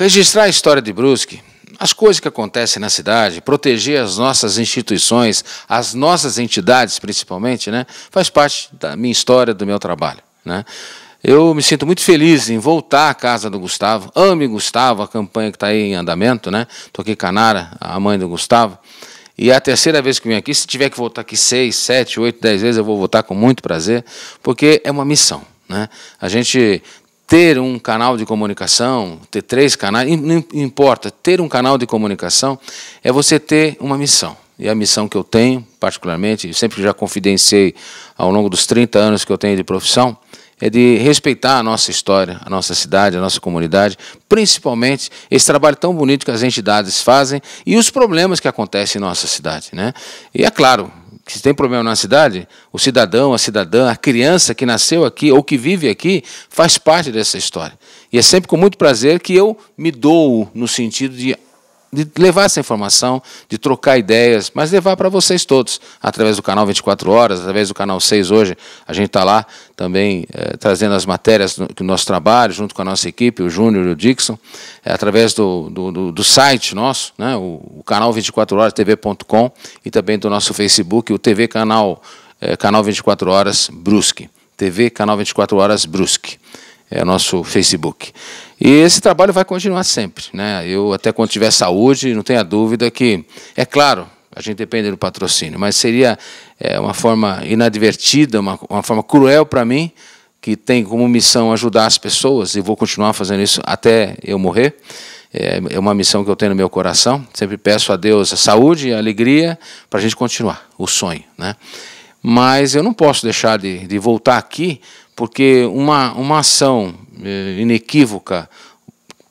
Registrar a história de Brusque, as coisas que acontecem na cidade, proteger as nossas instituições, as nossas entidades principalmente, né, faz parte da minha história, do meu trabalho, né. Eu me sinto muito feliz em voltar à casa do Gustavo. Ame Gustavo, a campanha que está aí em andamento, né? Estou aqui com a Nara, a mãe do Gustavo. E é a terceira vez que vim aqui. Se tiver que voltar aqui 6, 7, 8, 10 vezes, eu vou voltar com muito prazer, porque é uma missão, né? A gente ter um canal de comunicação, ter 3 canais, não importa, ter um canal de comunicação é você ter uma missão. E a missão que eu tenho, particularmente, sempre já confidenciei ao longo dos 30 anos que eu tenho de profissão, é de respeitar a nossa história, a nossa cidade, a nossa comunidade, principalmente esse trabalho tão bonito que as entidades fazem e os problemas que acontecem em nossa cidade, né? E é claro que se tem problema na cidade, o cidadão, a cidadã, a criança que nasceu aqui ou que vive aqui faz parte dessa história. E é sempre com muito prazer que eu me dou no sentido de levar essa informação, de trocar ideias, mas levar para vocês todos, através do canal 24 Horas, através do canal 6 hoje, a gente está lá também trazendo as matérias do nosso trabalho, junto com a nossa equipe, o Júnior e o Dixon, através do site nosso, né, o canal 24 Horas, tv.com, e também do nosso Facebook, o TV Canal 24 Horas Brusque, TV Canal 24 Horas Brusque. É o nosso Facebook. E esse trabalho vai continuar sempre, né? Eu, até quando tiver saúde, não tenha dúvida que, é claro, a gente depende do patrocínio, mas seria uma forma inadvertida, uma forma cruel para mim, que tem como missão ajudar as pessoas, e vou continuar fazendo isso até eu morrer. É uma missão que eu tenho no meu coração. Sempre peço a Deus a saúde e a alegria para a gente continuar o sonho, né? Mas eu não posso deixar de voltar aqui, porque uma ação inequívoca,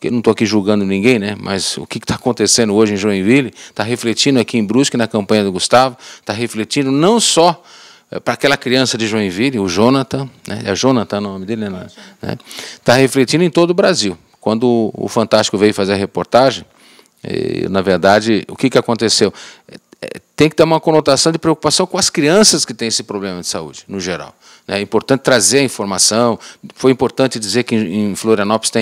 que eu não estou aqui julgando ninguém, né, mas o que está acontecendo hoje em Joinville está refletindo aqui em Brusque, na campanha do Gustavo, está refletindo não só para aquela criança de Joinville, o Jonathan, né, é Jonathan o nome dele, né, está refletindo em todo o Brasil. Quando o Fantástico veio fazer a reportagem, na verdade, o que aconteceu? Tem que ter uma conotação de preocupação com as crianças que têm esse problema de saúde, no geral. É importante trazer a informação. Foi importante dizer que em Florianópolis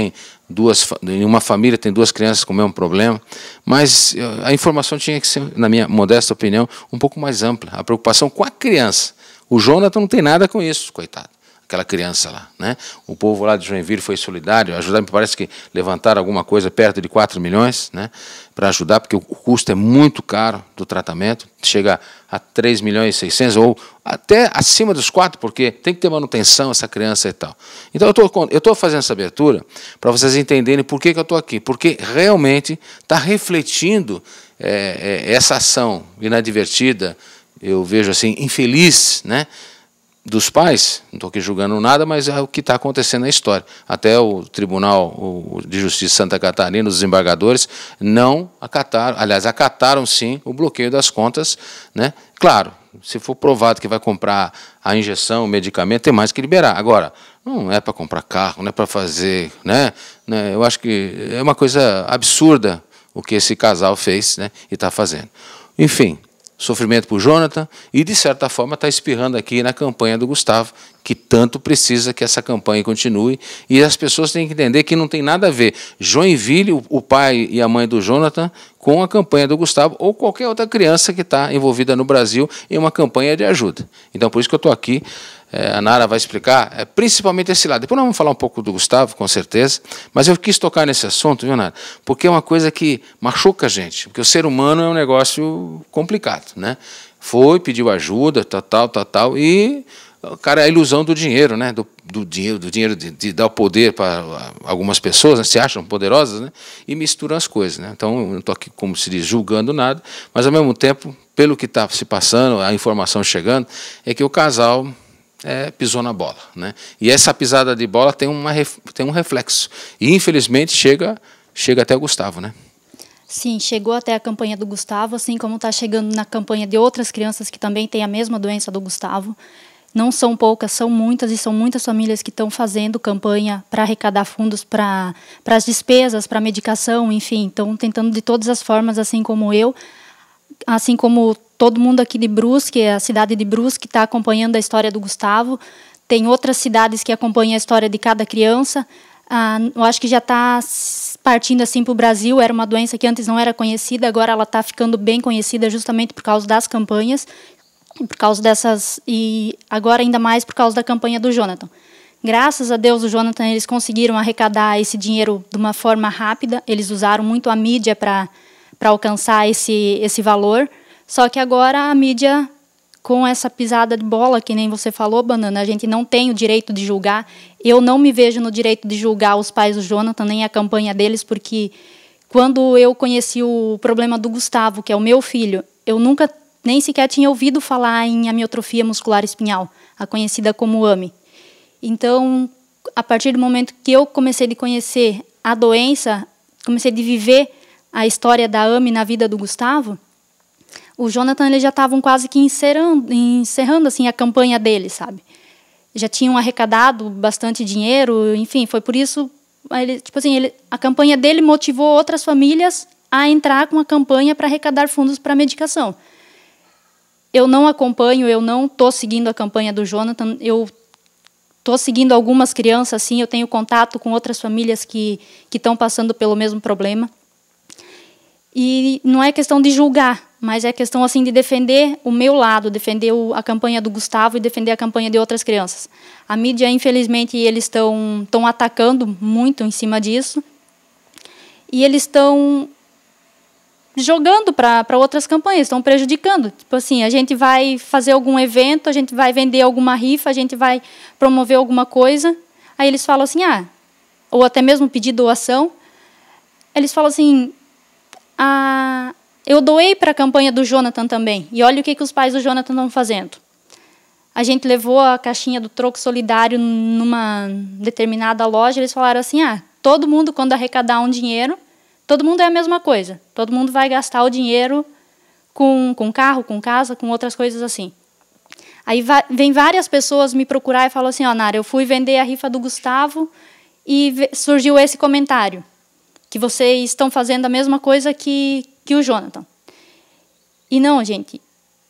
em uma família tem 2 crianças com o mesmo problema, mas a informação tinha que ser, na minha modesta opinião, um pouco mais ampla. A preocupação com a criança. O Jonathan não tem nada com isso, coitado. Aquela criança lá, né? O povo lá de Joinville foi solidário, ajudar, me parece que levantaram alguma coisa perto de 4 milhões, né? Para ajudar, porque o custo é muito caro do tratamento, chega a 3 milhões e 600, ou até acima dos 4, porque tem que ter manutenção essa criança e tal. Então eu estou fazendo essa abertura para vocês entenderem por que eu estou aqui, porque realmente está refletindo essa ação inadvertida, eu vejo assim, infeliz, né? Dos pais, não estou aqui julgando nada, mas é o que está acontecendo na história. Até o Tribunal de Justiça de Santa Catarina, os desembargadores, não acataram, aliás, acataram sim o bloqueio das contas, né? Claro, se for provado que vai comprar a injeção, o medicamento, tem mais que liberar. Agora, não é para comprar carro, não é para fazer, né? Eu acho que é uma coisa absurda o que esse casal fez, né? E está fazendo. Enfim, sofrimento para o Jonathan e, de certa forma, está espirrando aqui na campanha do Gustavo, que tanto precisa que essa campanha continue, e as pessoas têm que entender que não tem nada a ver Joinville, o pai e a mãe do Jonathan, com a campanha do Gustavo ou qualquer outra criança que está envolvida no Brasil em uma campanha de ajuda. Então, por isso que eu estou aqui. A Nara vai explicar, principalmente esse lado. Depois nós vamos falar um pouco do Gustavo, com certeza, mas eu quis tocar nesse assunto, viu, Nara? Porque é uma coisa que machuca a gente, porque o ser humano é um negócio complicado, né? Pediu ajuda, tal, e o cara, a ilusão do dinheiro, né? Do dinheiro de dar o poder para algumas pessoas, né? Se acham poderosas, né? E misturam as coisas, né? Então, eu não estou aqui, como se diz, julgando nada, mas, ao mesmo tempo, pelo que está se passando, a informação chegando, é que o casal pisou na bola, né? E essa pisada de bola tem um reflexo. E, infelizmente, chega até o Gustavo, né? Sim, chegou até a campanha do Gustavo, assim como está chegando na campanha de outras crianças que também têm a mesma doença do Gustavo. Não são poucas, são muitas, e são muitas famílias que estão fazendo campanha para arrecadar fundos para as despesas, para a medicação, enfim. Estão tentando de todas as formas, assim como eu, assim como todo mundo aqui de Brusque, a cidade de Brusque está acompanhando a história do Gustavo. Tem outras cidades que acompanham a história de cada criança. Eu acho que já está partindo assim para o Brasil. Era uma doença que antes não era conhecida, agora ela está ficando bem conhecida justamente por causa das campanhas, por causa dessas, e agora ainda mais por causa da campanha do Jonathan. Graças a Deus, o Jonathan, eles conseguiram arrecadar esse dinheiro de uma forma rápida. Eles usaram muito a mídia para alcançar esse valor. Só que agora a mídia, com essa pisada de bola, que nem você falou, Banana, a gente não tem o direito de julgar. Eu não me vejo no direito de julgar os pais do Jonathan, nem a campanha deles, porque quando eu conheci o problema do Gustavo, que é o meu filho, eu nunca nem sequer tinha ouvido falar em amiotrofia muscular espinhal, a conhecida como AME. Então, a partir do momento que eu comecei a conhecer a doença, comecei a viver a história da AME na vida do Gustavo, o Jonathan, eles já estavam quase que encerrando assim, a campanha dele, sabe? Já tinham arrecadado bastante dinheiro, enfim, foi por isso, a campanha dele motivou outras famílias a entrar com a campanha para arrecadar fundos para a medicação. Eu não acompanho, eu não estou seguindo a campanha do Jonathan, eu estou seguindo algumas crianças, sim, eu tenho contato com outras famílias que estão passando pelo mesmo problema. E não é questão de julgar, mas é questão assim de defender o meu lado, defender a campanha do Gustavo e defender a campanha de outras crianças. A mídia, infelizmente, eles estão atacando muito em cima disso. E eles estão jogando para outras campanhas, estão prejudicando. Tipo assim, a gente vai fazer algum evento, a gente vai vender alguma rifa, a gente vai promover alguma coisa, aí eles falam assim, ou até mesmo pedir doação, eles falam assim, eu doei para a campanha do Jonathan também, e olha o que os pais do Jonathan estão fazendo. A gente levou a caixinha do troco solidário numa determinada loja, eles falaram assim, todo mundo, quando arrecadar um dinheiro, todo mundo é a mesma coisa. Todo mundo vai gastar o dinheiro com carro, com casa, com outras coisas assim. Aí vem várias pessoas me procurar e falam assim, Nara, eu fui vender a rifa do Gustavo e surgiu esse comentário, que vocês estão fazendo a mesma coisa que o Jonathan. E não, gente,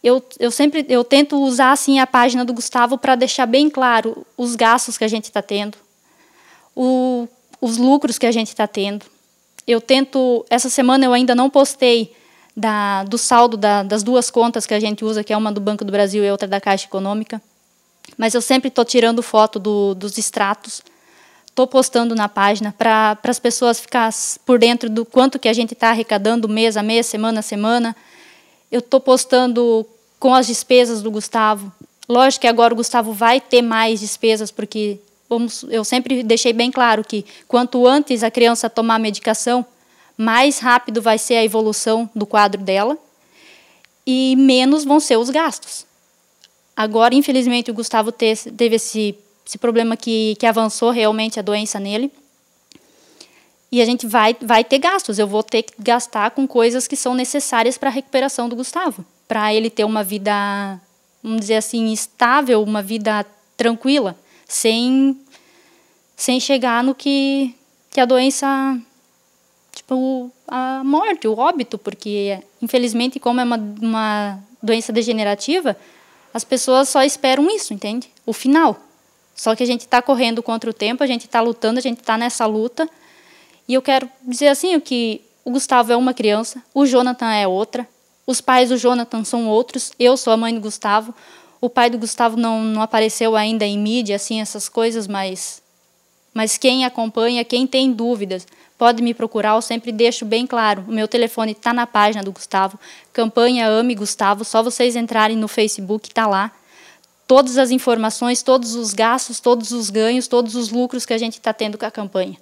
eu tento usar assim, a página do Gustavo para deixar bem claro os gastos que a gente está tendo, os lucros que a gente está tendo. Essa semana eu ainda não postei do saldo das duas contas que a gente usa, que é uma do Banco do Brasil e outra da Caixa Econômica, mas eu sempre estou tirando foto dos extratos, estou postando na página para as pessoas ficarem por dentro do quanto que a gente está arrecadando mês a mês, semana a semana. Eu estou postando com as despesas do Gustavo. Lógico que agora o Gustavo vai ter mais despesas, porque eu sempre deixei bem claro que quanto antes a criança tomar a medicação, mais rápido vai ser a evolução do quadro dela e menos vão ser os gastos. Agora, infelizmente, o Gustavo teve esse problema que avançou realmente a doença nele. E a gente vai ter gastos. Eu vou ter que gastar com coisas que são necessárias para a recuperação do Gustavo, para ele ter uma vida, vamos dizer assim, estável, uma vida tranquila, sem chegar no que a doença, tipo, a morte, o óbito, porque, infelizmente, como é uma doença degenerativa, as pessoas só esperam isso, entende? O final. Só que a gente está correndo contra o tempo, a gente está lutando, a gente está nessa luta. E eu quero dizer assim, que o Gustavo é uma criança, o Jonathan é outra, os pais do Jonathan são outros, eu sou a mãe do Gustavo. O pai do Gustavo não apareceu ainda em mídia, assim, essas coisas, mas quem acompanha, quem tem dúvidas, pode me procurar, eu sempre deixo bem claro. O meu telefone está na página do Gustavo, campanha Ame Gustavo, só vocês entrarem no Facebook, está lá. Todas as informações, todos os gastos, todos os ganhos, todos os lucros que a gente está tendo com a campanha.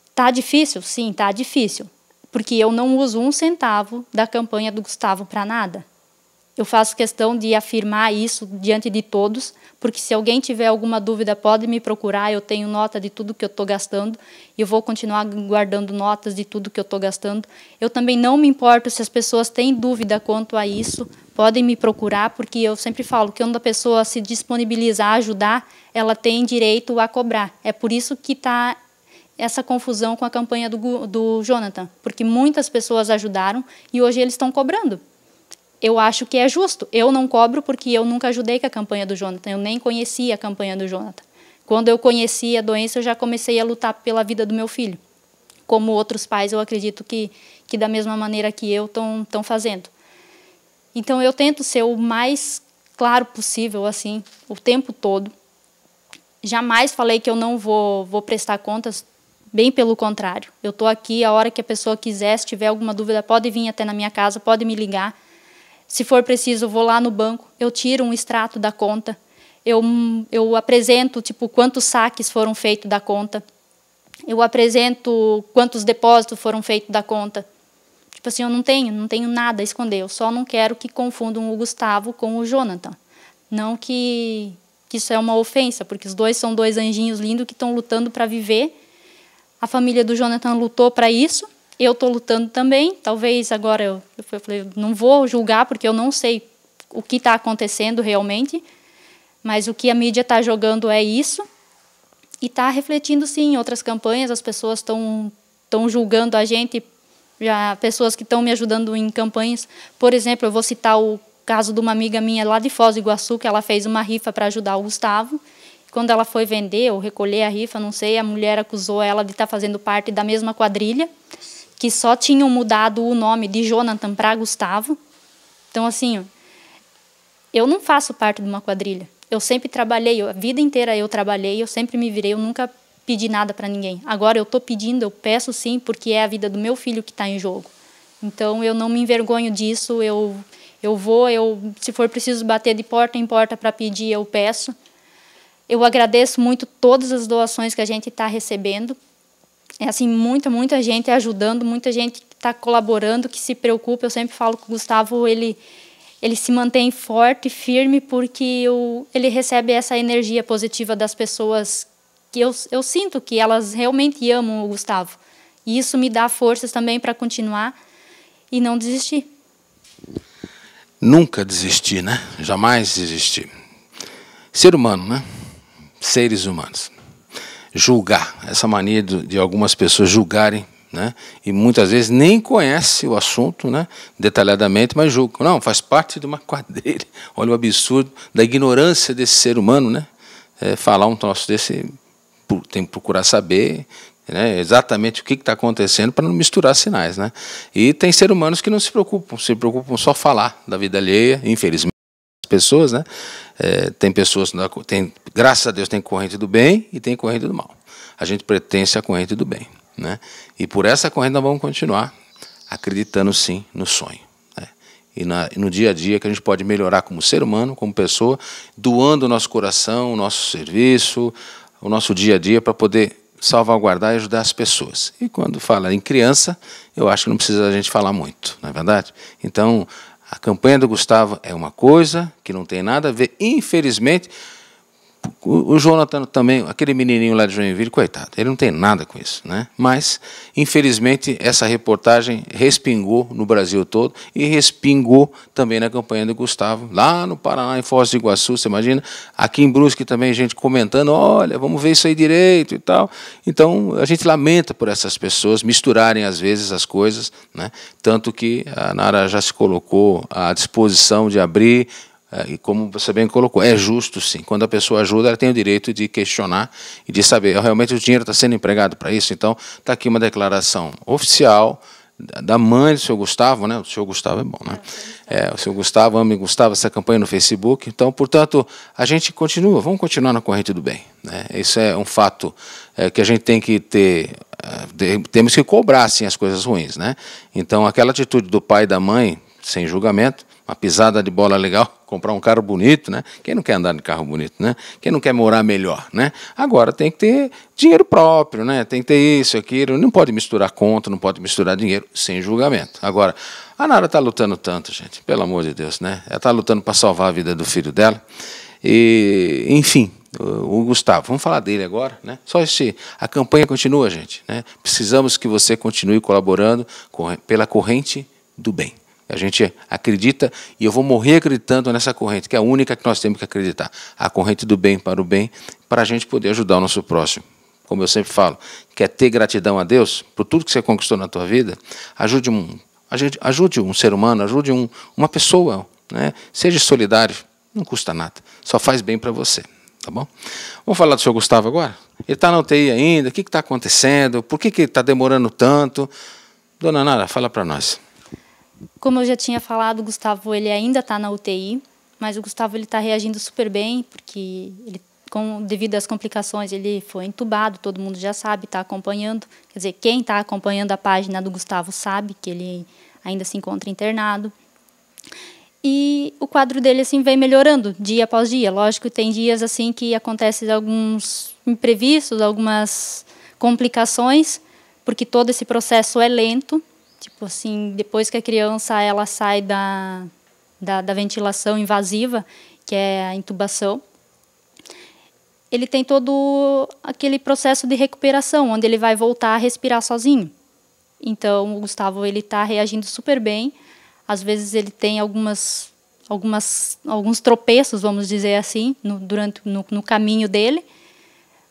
Está difícil? Sim, está difícil, porque eu não uso um centavo da campanha do Gustavo para nada. Eu faço questão de afirmar isso diante de todos, porque se alguém tiver alguma dúvida, pode me procurar, eu tenho nota de tudo que eu estou gastando, e eu vou continuar guardando notas de tudo que eu estou gastando. Eu também não me importo se as pessoas têm dúvida quanto a isso, podem me procurar, porque eu sempre falo que quando a pessoa se disponibilizar a ajudar, ela tem direito a cobrar. É por isso que está essa confusão com a campanha do Jonathan, porque muitas pessoas ajudaram e hoje eles estão cobrando. Eu acho que é justo. Eu não cobro porque eu nunca ajudei com a campanha do Jonathan. Eu nem conhecia a campanha do Jonathan. Quando eu conheci a doença, eu já comecei a lutar pela vida do meu filho. Como outros pais, eu acredito que da mesma maneira que eu estão fazendo. Então, eu tento ser o mais claro possível, assim, o tempo todo. Jamais falei que eu não vou prestar contas, bem pelo contrário. Eu estou aqui, a hora que a pessoa quiser, se tiver alguma dúvida, pode vir até na minha casa, pode me ligar. Se for preciso, eu vou lá no banco, eu tiro um extrato da conta, eu apresento tipo, quantos saques foram feitos da conta, eu apresento quantos depósitos foram feitos da conta. Tipo assim, eu não tenho nada a esconder, eu só não quero que confundam o Gustavo com o Jonathan. Não que isso é uma ofensa, porque os dois são dois anjinhos lindos que estão lutando para viver. A família do Jonathan lutou para isso, eu estou lutando também. Talvez agora eu falei, não vou julgar, porque eu não sei o que está acontecendo realmente, mas o que a mídia está jogando é isso, e está refletindo sim em outras campanhas. As pessoas estão julgando a gente, já pessoas que estão me ajudando em campanhas. Por exemplo, eu vou citar o caso de uma amiga minha lá de Foz do Iguaçu, que ela fez uma rifa para ajudar o Gustavo. Quando ela foi vender ou recolher a rifa, não sei, a mulher acusou ela de estar fazendo parte da mesma quadrilha, que só tinham mudado o nome de Jonathan para Gustavo. Então, assim, eu não faço parte de uma quadrilha. Eu sempre trabalhei, a vida inteira eu trabalhei, eu sempre me virei, eu nunca pedi nada para ninguém. Agora eu estou pedindo, eu peço sim, porque é a vida do meu filho que está em jogo. Então, eu não me envergonho disso, se for preciso bater de porta em porta para pedir, eu peço. Eu agradeço muito todas as doações que a gente está recebendo. É assim, muita gente ajudando, muita gente que está colaborando, que se preocupa. Eu sempre falo que o Gustavo, ele se mantém forte, firme, porque ele recebe essa energia positiva das pessoas, que eu sinto que elas realmente amam o Gustavo. E isso me dá forças também para continuar e não desistir. Nunca desistir, né? Jamais desistir. Ser humano, né? Seres humanos. Julgar, essa mania de algumas pessoas julgarem, né? E muitas vezes nem conhece o assunto, né? Detalhadamente, mas julgam. Não, faz parte de uma quadrilha. Olha o absurdo da ignorância desse ser humano, né? Falar um troço desse, tem que procurar saber, né, exatamente o que está acontecendo para não misturar sinais, né? E tem seres humanos que não se preocupam só falar da vida alheia, infelizmente. Pessoas, né? Tem pessoas, graças a Deus, tem corrente do bem e tem corrente do mal. A gente pertence à corrente do bem, né? E por essa corrente nós vamos continuar acreditando sim no sonho, né? E no dia a dia que a gente pode melhorar como ser humano, como pessoa, doando o nosso coração, o nosso serviço, o nosso dia a dia para poder salvaguardar e ajudar as pessoas. E quando fala em criança, eu acho que não precisa a gente falar muito, não é verdade? Então, a campanha do Gustavo é uma coisa que não tem nada a ver, infelizmente. O Jonathan também, aquele menininho lá de Joinville, coitado, ele não tem nada com isso, né? Mas, infelizmente, essa reportagem respingou no Brasil todo e respingou também na campanha do Gustavo, lá no Paraná, em Foz do Iguaçu, você imagina? Aqui em Brusque também, gente comentando, olha, vamos ver isso aí direito e tal. Então, a gente lamenta por essas pessoas misturarem, às vezes, as coisas, né? Tanto que a Nara já se colocou à disposição de abrir. E como você bem colocou, é justo sim. Quando a pessoa ajuda, ela tem o direito de questionar e de saber, realmente o dinheiro está sendo empregado para isso. Então, está aqui uma declaração oficial da mãe do senhor Gustavo, né? O senhor Gustavo é bom, né? O senhor Gustavo, ame Gustavo, essa campanha no Facebook. Então, portanto, a gente continua, vamos continuar na corrente do bem, né? Isso é um fato que a gente tem que ter, temos que cobrar, assim, as coisas ruins, né? Então, aquela atitude do pai e da mãe, sem julgamento, uma pisada de bola legal, comprar um carro bonito, né? Quem não quer andar de carro bonito, né? Quem não quer morar melhor, né? Agora tem que ter dinheiro próprio, né? Tem que ter isso, aquilo. Não pode misturar conta, não pode misturar dinheiro sem julgamento. Agora, a Nara está lutando tanto, gente, pelo amor de Deus, né? Ela está lutando para salvar a vida do filho dela. E, enfim, o Gustavo, vamos falar dele agora, né? A campanha continua, gente, né? Precisamos que você continue colaborando pela corrente do bem. A gente acredita, e eu vou morrer acreditando nessa corrente, que é a única que nós temos que acreditar. A corrente do bem, para a gente poder ajudar o nosso próximo. Como eu sempre falo, quer ter gratidão a Deus por tudo que você conquistou na tua vida, ajude um ser humano, ajude uma pessoa, né? Seja solidário, não custa nada, só faz bem para você. tá bom? Vamos falar do senhor Gustavo agora? Ele está na UTI ainda, o que está acontecendo? Por que está demorando tanto? Dona Nara, fala para nós. Como eu já tinha falado, o Gustavo ele ainda está na UTI, mas o Gustavo está reagindo super bem, porque ele, devido às complicações, ele foi entubado, todo mundo já sabe, está acompanhando. Quer dizer, quem está acompanhando a página do Gustavo sabe que ele ainda se encontra internado. E o quadro dele assim vem melhorando dia após dia. Lógico que tem dias assim que acontecem alguns imprevistos, algumas complicações, porque todo esse processo é lento. Tipo assim, depois que a criança ela sai da ventilação invasiva, que é a intubação, ele tem todo aquele processo de recuperação, onde ele vai voltar a respirar sozinho. Então, o Gustavo ele está reagindo super bem. Às vezes ele tem alguns tropeços, vamos dizer assim, no caminho dele,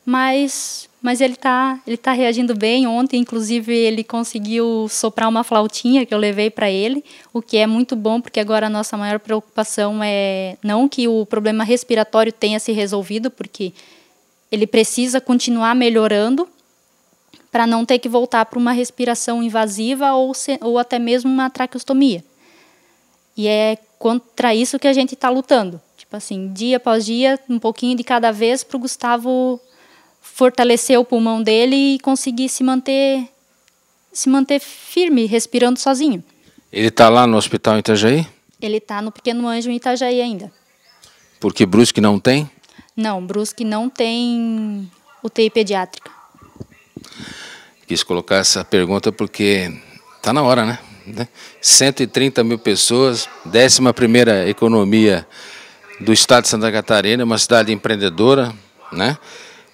mas ele está reagindo bem. Ontem, inclusive, ele conseguiu soprar uma flautinha que eu levei para ele, o que é muito bom, porque agora a nossa maior preocupação é não que o problema respiratório tenha se resolvido, porque ele precisa continuar melhorando para não ter que voltar para uma respiração invasiva ou até mesmo uma traqueostomia. E é contra isso que a gente está lutando. Tipo assim, dia após dia, um pouquinho de cada vez, para o Gustavo fortalecer o pulmão dele e conseguir se manter firme, respirando sozinho. Ele está lá no hospital em Itajaí? Ele está no Pequeno Anjo em Itajaí ainda. Porque Brusque não tem? Não, Brusque não tem UTI pediátrica. Quis colocar essa pergunta porque está na hora, né? 130 mil pessoas, 11ª economia do estado de Santa Catarina, uma cidade empreendedora, né?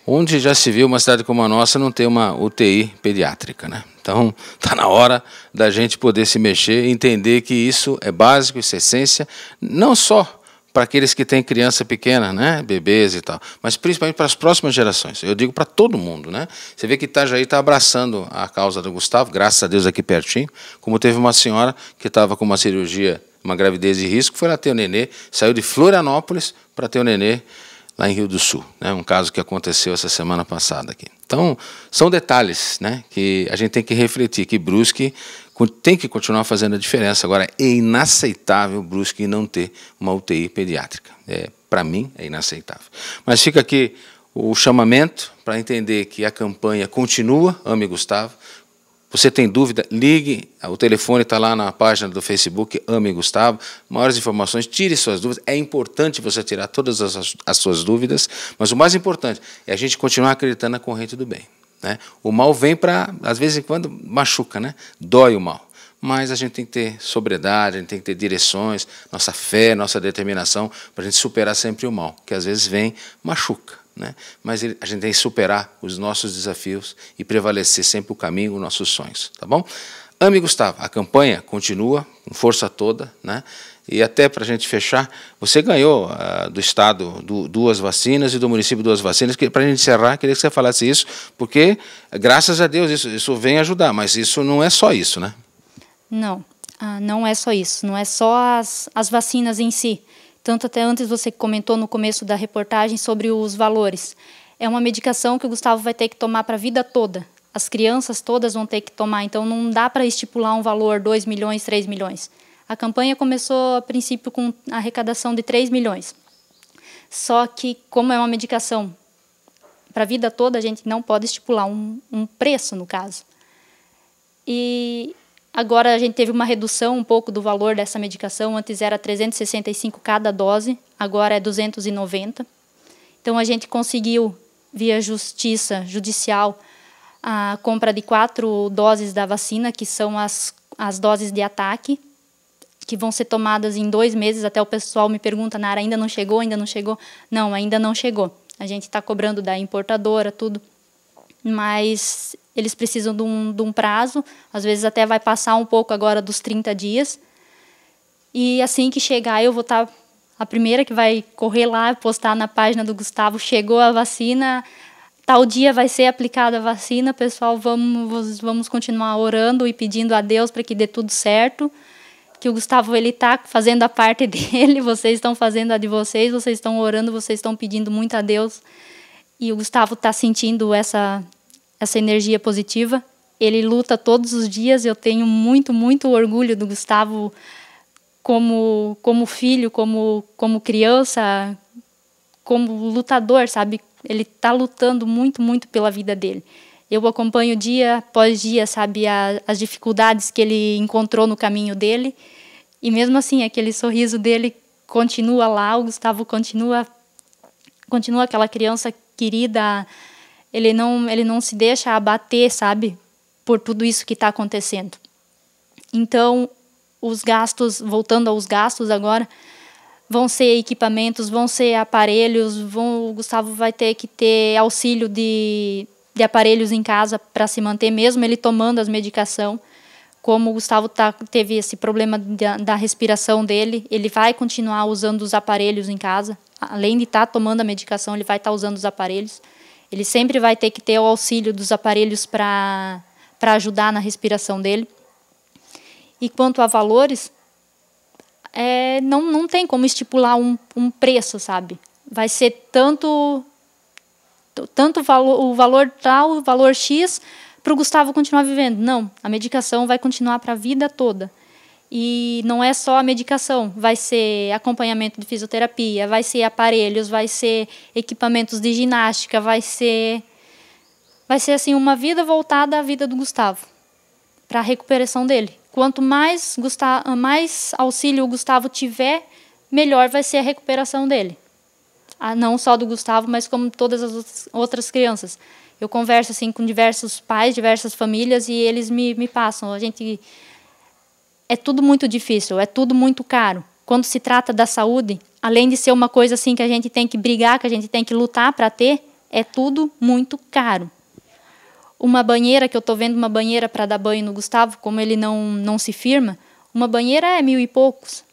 Onde já se viu uma cidade como a nossa não ter uma UTI pediátrica, né? Então, está na hora da gente poder se mexer e entender que isso é básico, isso é essência, não só para aqueles que têm criança pequena, né, bebês e tal, mas principalmente para as próximas gerações. Eu digo para todo mundo, né? Você vê que Itajaí está abraçando a causa do Gustavo, graças a Deus aqui pertinho, como teve uma senhora que estava com uma cirurgia, uma gravidez de risco, foi lá ter o nenê, saiu de Florianópolis para ter o nenê lá em Rio do Sul, né? Um caso que aconteceu essa semana passada aqui. Então, são detalhes, né, que a gente tem que refletir, que Brusque tem que continuar fazendo a diferença. Agora, é inaceitável Brusque não ter uma UTI pediátrica. Para mim, é inaceitável. Mas fica aqui o chamamento para entender que a campanha continua, Ame Gustavo. Você tem dúvida, ligue, o telefone está lá na página do Facebook, Ame Gustavo. Maiores informações, tire suas dúvidas. É importante você tirar todas as suas dúvidas, mas o mais importante é a gente continuar acreditando na corrente do bem, né? O mal vem para, às vezes, quando machuca, né? Dói o mal. Mas a gente tem que ter sobriedade, a gente tem que ter direções, nossa fé, nossa determinação, para a gente superar sempre o mal, que às vezes vem, machuca, né? Mas a gente tem que superar os nossos desafios e prevalecer sempre o caminho, os nossos sonhos, tá bom? Ame Gustavo, a campanha continua com força toda, né? E até para a gente fechar, você ganhou do Estado 2 vacinas e do município 2 vacinas. Para a gente encerrar, queria que você falasse isso, porque, graças a Deus, isso vem ajudar, mas isso não é só isso, né? Não, não é só isso, não é só as vacinas em si. Tanto até antes você comentou no começo da reportagem sobre os valores. É uma medicação que o Gustavo vai ter que tomar para a vida toda. As crianças todas vão ter que tomar, então não dá para estipular um valor 2 milhões, 3 milhões. A campanha começou, a princípio, com a arrecadação de 3 milhões. Só que, como é uma medicação para a vida toda, a gente não pode estipular um preço, no caso. E agora a gente teve uma redução um pouco do valor dessa medicação. Antes era 365 cada dose, agora é 290. Então, a gente conseguiu, via justiça judicial, a compra de 4 doses da vacina, que são as doses de ataque, que vão ser tomadas em 2 meses. Até o pessoal me pergunta, Nara, ainda não chegou, ainda não chegou? Não, ainda não chegou. A gente está cobrando da importadora, tudo, mas eles precisam de um prazo, às vezes até vai passar um pouco agora dos 30 dias, e assim que chegar eu vou estar a primeira que vai correr lá, postar na página do Gustavo, chegou a vacina, tal dia vai ser aplicada a vacina, pessoal, vamos continuar orando e pedindo a Deus para que dê tudo certo, que o Gustavo ele está fazendo a parte dele, vocês estão fazendo a de vocês estão orando, vocês estão pedindo muito a Deus, e o Gustavo está sentindo essa energia positiva. Ele luta todos os dias, eu tenho muito, muito orgulho do Gustavo como filho, como criança, como lutador, sabe? Ele está lutando muito, muito pela vida dele. Eu acompanho dia após dia, sabe, as dificuldades que ele encontrou no caminho dele, e mesmo assim, aquele sorriso dele continua lá, o Gustavo continua aquela criança querida, ele não se deixa abater, sabe, por tudo isso que está acontecendo. Então, os gastos, voltando aos gastos agora, vão ser equipamentos, vão ser aparelhos, o Gustavo vai ter que ter auxílio de aparelhos em casa para se manter, mesmo ele tomando as medicação. Como o Gustavo teve esse problema da respiração dele, ele vai continuar usando os aparelhos em casa. Além de estar tomando a medicação, ele vai estar usando os aparelhos. Ele sempre vai ter que ter o auxílio dos aparelhos para ajudar na respiração dele. E quanto a valores, não tem como estipular um preço, sabe? Vai ser tanto o valor tal, o valor X, para o Gustavo continuar vivendo. Não, a medicação vai continuar para a vida toda. E não é só a medicação, vai ser acompanhamento de fisioterapia, vai ser aparelhos, vai ser equipamentos de ginástica, vai ser assim, uma vida voltada à vida do Gustavo, para a recuperação dele. Quanto mais auxílio o Gustavo tiver, melhor vai ser a recuperação dele. Não só do Gustavo, mas como todas as outras crianças. Eu converso assim com diversos pais, diversas famílias, e eles me passam. É tudo muito difícil, é tudo muito caro. Quando se trata da saúde, além de ser uma coisa assim que a gente tem que brigar, que a gente tem que lutar para ter, é tudo muito caro. Uma banheira, que eu estou vendo uma banheira para dar banho no Gustavo, como ele não se firma, uma banheira é 1.000 e poucos.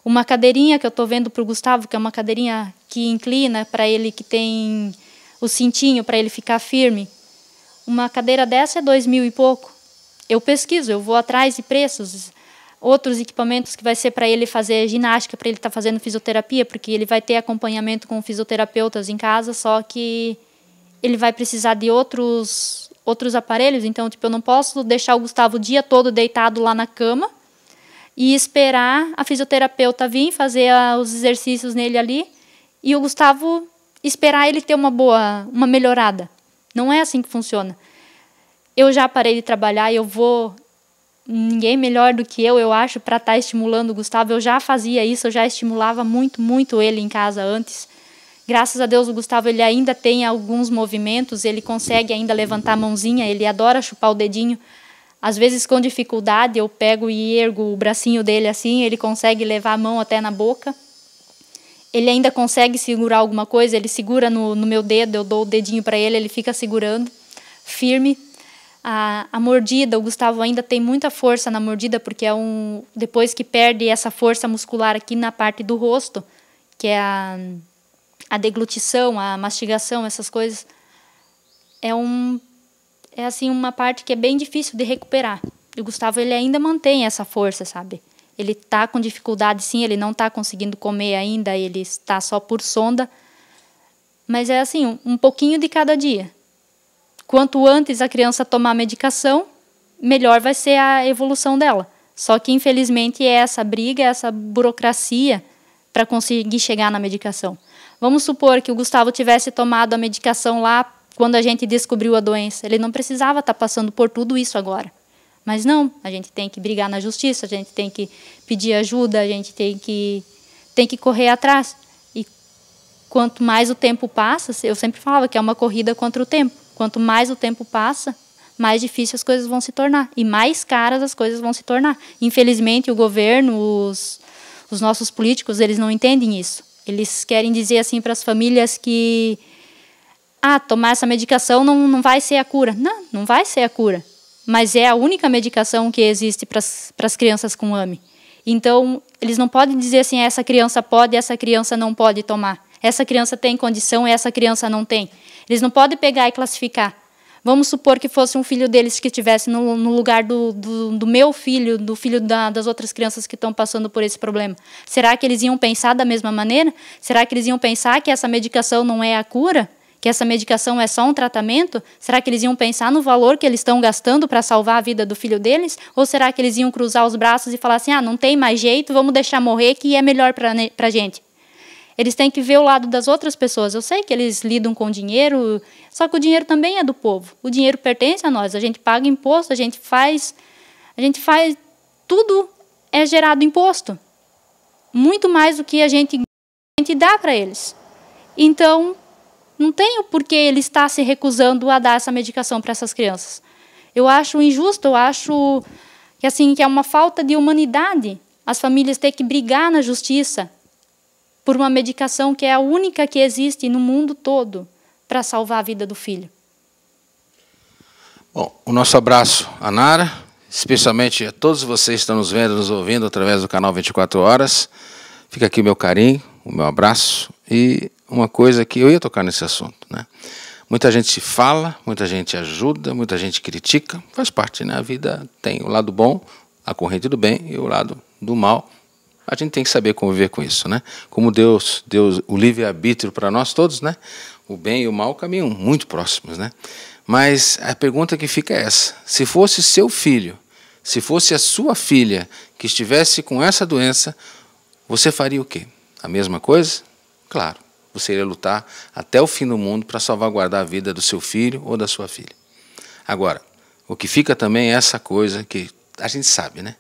Uma cadeirinha que eu estou vendo para o Gustavo, que é uma cadeirinha que inclina para ele, que tem o cintinho para ele ficar firme, uma cadeira dessa é 2.000 e pouco. Eu pesquiso, eu vou atrás de preços. Outros equipamentos que vai ser para ele fazer ginástica, para ele estar fazendo fisioterapia, porque ele vai ter acompanhamento com fisioterapeutas em casa, só que ele vai precisar de outros aparelhos. Então, eu não posso deixar o Gustavo o dia todo deitado lá na cama e esperar a fisioterapeuta vir fazer os exercícios nele ali e o Gustavo esperar ele ter uma melhorada. Não é assim que funciona. Eu já parei de trabalhar e ninguém melhor do que eu acho, para estar estimulando o Gustavo. Eu já fazia isso, eu já estimulava muito, muito ele em casa antes. Graças a Deus o Gustavo ele ainda tem alguns movimentos, ele consegue ainda levantar a mãozinha, ele adora chupar o dedinho. Às vezes com dificuldade eu pego e ergo o bracinho dele assim, ele consegue levar a mão até na boca. Ele ainda consegue segurar alguma coisa, ele segura no meu dedo, eu dou o dedinho para ele, ele fica segurando, firme. A mordida, o Gustavo ainda tem muita força na mordida, porque depois que perde essa força muscular aqui na parte do rosto, que é a deglutição, a mastigação, essas coisas, é assim uma parte que é bem difícil de recuperar. E o Gustavo ele ainda mantém essa força, sabe? Ele está com dificuldade, sim, ele não está conseguindo comer ainda, ele está só por sonda, mas é assim, um pouquinho de cada dia. Quanto antes a criança tomar a medicação, melhor vai ser a evolução dela. Só que, infelizmente, é essa briga, essa burocracia para conseguir chegar na medicação. Vamos supor que o Gustavo tivesse tomado a medicação lá quando a gente descobriu a doença. Ele não precisava estar passando por tudo isso agora. Mas não, a gente tem que brigar na justiça, a gente tem que pedir ajuda, a gente tem que correr atrás. E quanto mais o tempo passa, eu sempre falava que é uma corrida contra o tempo. Quanto mais o tempo passa, mais difíceis as coisas vão se tornar. E mais caras as coisas vão se tornar. Infelizmente, o governo, os nossos políticos, eles não entendem isso. Eles querem dizer assim para as famílias que tomar essa medicação não vai ser a cura. Não vai ser a cura. Mas é a única medicação que existe para as crianças com AME. Então, eles não podem dizer assim, essa criança pode, essa criança não pode tomar. Essa criança tem condição e essa criança não tem. Eles não podem pegar e classificar. Vamos supor que fosse um filho deles que estivesse no lugar do meu filho, do filho das outras crianças que estão passando por esse problema. Será que eles iam pensar da mesma maneira? Será que eles iam pensar que essa medicação não é a cura? Que essa medicação é só um tratamento? Será que eles iam pensar no valor que eles estão gastando para salvar a vida do filho deles? Ou será que eles iam cruzar os braços e falar assim, não tem mais jeito, vamos deixar morrer que é melhor para a gente? Eles têm que ver o lado das outras pessoas. Eu sei que eles lidam com dinheiro, só que o dinheiro também é do povo. O dinheiro pertence a nós, a gente paga imposto, a gente faz tudo é gerado imposto. Muito mais do que a gente dá para eles. Então, não tem o porquê ele estar se recusando a dar essa medicação para essas crianças. Eu acho injusto, eu acho que, assim, que é uma falta de humanidade as famílias terem que brigar na justiça por uma medicação que é a única que existe no mundo todo para salvar a vida do filho. Bom, o nosso abraço a Nara, especialmente a todos vocês que estão nos vendo, nos ouvindo através do canal 24 Horas. Fica aqui o meu carinho, o meu abraço e uma coisa que eu ia tocar nesse assunto, né? Muita gente fala, muita gente ajuda, muita gente critica, faz parte, né? A vida tem o lado bom, a corrente do bem e o lado do mal. A gente tem que saber conviver com isso, né? Como Deus deu o livre-arbítrio para nós todos, né? O bem e o mal caminham muito próximos, né? Mas a pergunta que fica é essa: se fosse seu filho, se fosse a sua filha que estivesse com essa doença, você faria o quê? A mesma coisa? Claro, você iria lutar até o fim do mundo para salvaguardar a vida do seu filho ou da sua filha. Agora, o que fica também é essa coisa que a gente sabe, né?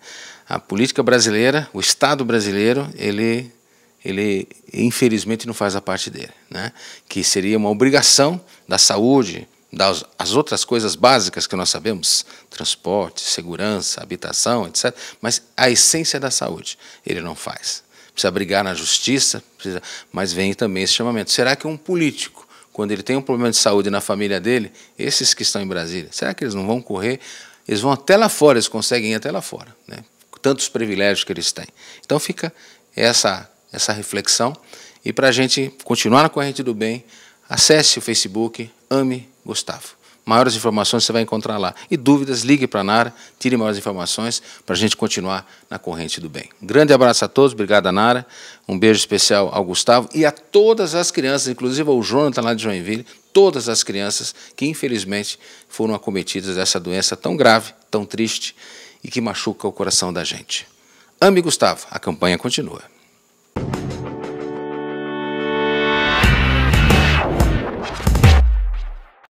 A política brasileira, o Estado brasileiro, ele infelizmente não faz a parte dele, né? Que seria uma obrigação da saúde, das outras coisas básicas que nós sabemos, transporte, segurança, habitação, etc. Mas a essência da saúde ele não faz. Precisa brigar na justiça, mas vem também esse chamamento. Será que um político, quando ele tem um problema de saúde na família dele, esses que estão em Brasília, será que eles não vão correr? Eles vão até lá fora, eles conseguem ir até lá fora, né? Tantos privilégios que eles têm. Então fica essa reflexão. E para a gente continuar na corrente do bem, acesse o Facebook, Ame Gustavo. Maiores informações você vai encontrar lá. E dúvidas, ligue para a Nara, tire maiores informações para a gente continuar na corrente do bem. Grande abraço a todos, obrigado, Nara. Um beijo especial ao Gustavo e a todas as crianças, inclusive ao Jonathan lá de Joinville, todas as crianças que infelizmente foram acometidas dessa doença tão grave, tão triste e que machuca o coração da gente. Ame Gustavo, a campanha continua.